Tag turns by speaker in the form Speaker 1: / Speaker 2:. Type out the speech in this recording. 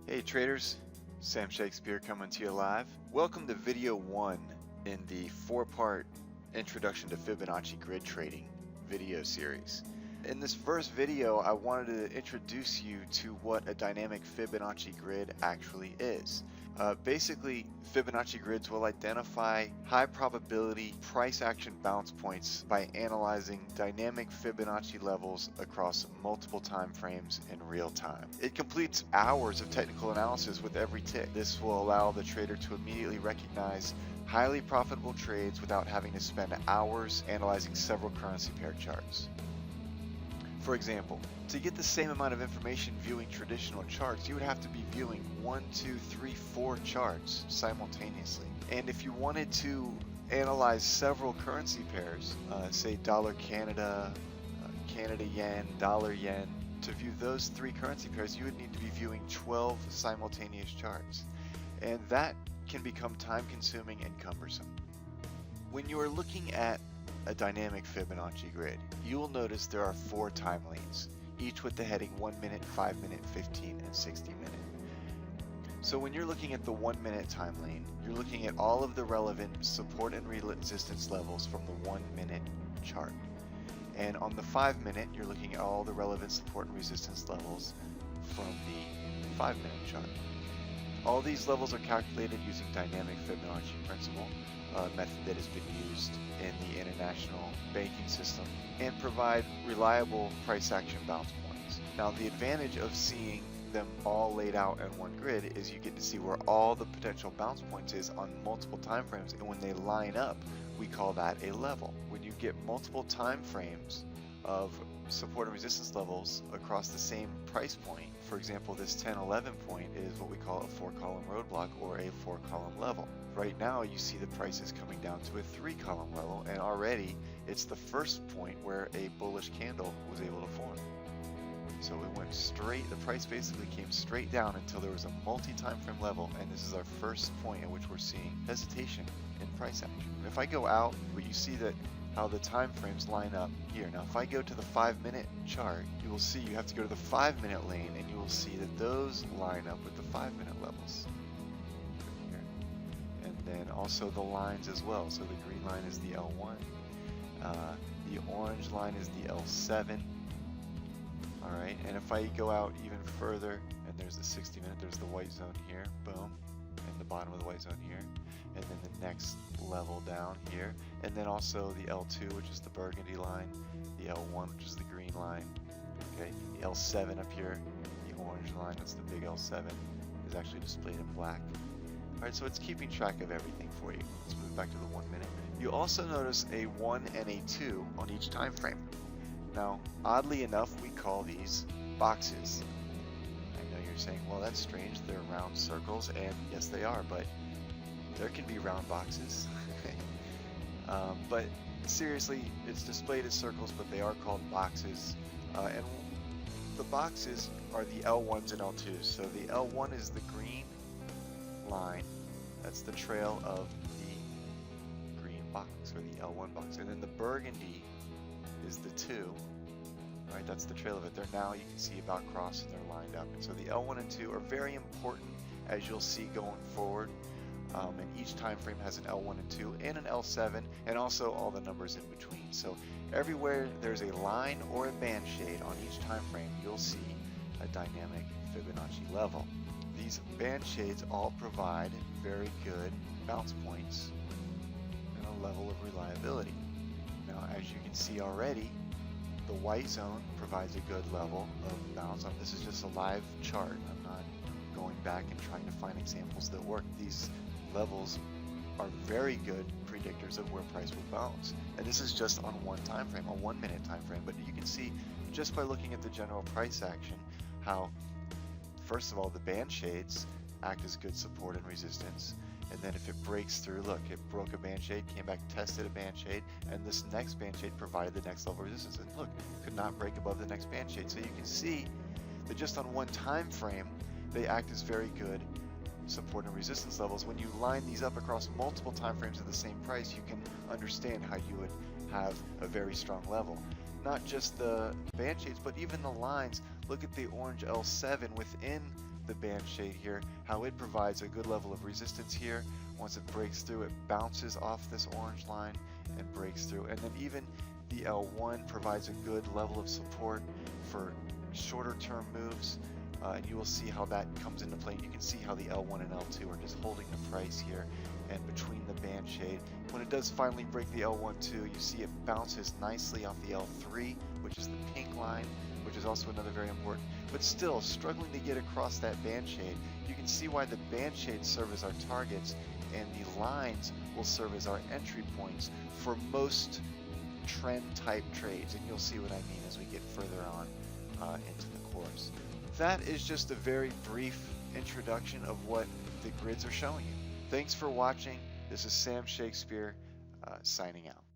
Speaker 1: Hey traders, Sam Shakespeare coming to you live. Welcome to video 1 in the 4-part Introduction to Fibonacci Grid Trading video series. In this first video, I wanted to introduce you to what a dynamic Fibonacci grid actually is. Basically, Fibonacci grids will identify high probability price action bounce points by analyzing dynamic Fibonacci levels across multiple time frames in real time. It completes hours of technical analysis with every tick. This will allow the trader to immediately recognize highly profitable trades without having to spend hours analyzing several currency pair charts. For example, to get the same amount of information viewing traditional charts, you would have to be viewing 1, 2, 3, 4 charts simultaneously. And if you wanted to analyze several currency pairs, say dollar Canada, Canada yen, dollar yen, to view those 3 currency pairs, you would need to be viewing 12 simultaneous charts. And that can become time consuming and cumbersome. When you are looking at a dynamic Fibonacci grid, you will notice there are 4 time lanes, each with the heading 1 minute, 5 minute, 15, and 60 minute. So when you're looking at the 1 minute time lane, you're looking at all of the relevant support and resistance levels from the 1 minute chart. And on the 5 minute, you're looking at all the relevant support and resistance levels from the 5 minute chart. All these levels are calculated using dynamic Fibonacci principle, a method that has been used in the international banking system, and provide reliable price action bounce points. Now, the advantage of seeing them all laid out in one grid is you get to see where all the potential bounce points is on multiple time frames, and when they line up, we call that a level. When you get multiple time frames of support and resistance levels across the same price point, for example, this 10-11 point is what we call a 4-column roadblock or a 4-column level. Right now you see the prices coming down to a 3-column level, and already it's the first point where a bullish candle was able to form. So it went straight, the price basically came straight down until there was a multi-time frame level, and this is our first point at which we're seeing hesitation in price action. If I go out, but you see that how the time frames line up here. Now if I go to the 5 minute chart, you will see you have to go to the 5 minute lane, and you will see that those line up with the 5 minute levels. And then also the lines as well. So the green line is the L1, the orange line is the L7. Alright, and if I go out even further, and there's the 60 minute, there's the white zone here, boom, and the bottom of the white zone here, and then the next level down here, and then also the L2, which is the burgundy line, the L1, which is the green line, okay, the L7 up here, the orange line, that's the big L7, is actually displayed in black. Alright, so it's keeping track of everything for you. Let's move back to the 1 minute. You also notice a 1 and a 2 on each time frame. Now, oddly enough, we call these boxes. I know you're saying, well, that's strange, they're round circles, and yes they are, but there can be round boxes. But seriously, it's displayed as circles, but they are called boxes. And the boxes are the L1s and L2s. So the L1 is the green line, that's the trail of the green box, or the L1 box. And then the burgundy is the 2, right? That's the trail of it. They're now, you can see about crossed, and they're lined up. And so the L1 and 2 are very important, as you'll see going forward. And each time frame has an L1 and 2 and an L7, and also all the numbers in between. So everywhere there's a line or a band shade on each time frame, you'll see a dynamic Fibonacci level. These band shades all provide very good bounce points and a level of reliability. Now, as you can see already, the white zone provides a good level of bounce. This is just a live chart. I'm not going back and trying to find examples that work. These levels are very good predictors of where price will bounce. And this is just on one time frame, a 1 minute time frame. But you can see just by looking at the general price action how, first of all, the band shades act as good support and resistance. And then if it breaks through, look, it broke a band shade, came back, tested a band shade, and this next band shade provided the next level of resistance. And look, could not break above the next band shade. So you can see that just on one time frame, they act as very good support and resistance levels. When you line these up across multiple time frames at the same price, you can understand how you would have a very strong level. Not just the band shades, but even the lines. Look at the orange L7 within the band shade here, how it provides a good level of resistance here. Once it breaks through, it bounces off this orange line and breaks through. And then even the L1 provides a good level of support for shorter term moves. And you will see how that comes into play. You can see how the L1 and L2 are just holding the price here and between the band shade. When it does finally break the L1 too, you see it bounces nicely off the L3, which is the pink line, which is also another very important, but still struggling to get across that band shade. You can see why the band shades serve as our targets and the lines will serve as our entry points for most trend type trades, and you'll see what I mean as we get further on into the course. That is just a very brief introduction of what the grids are showing you. Thanks for watching. This is Sam Shakespeare signing out.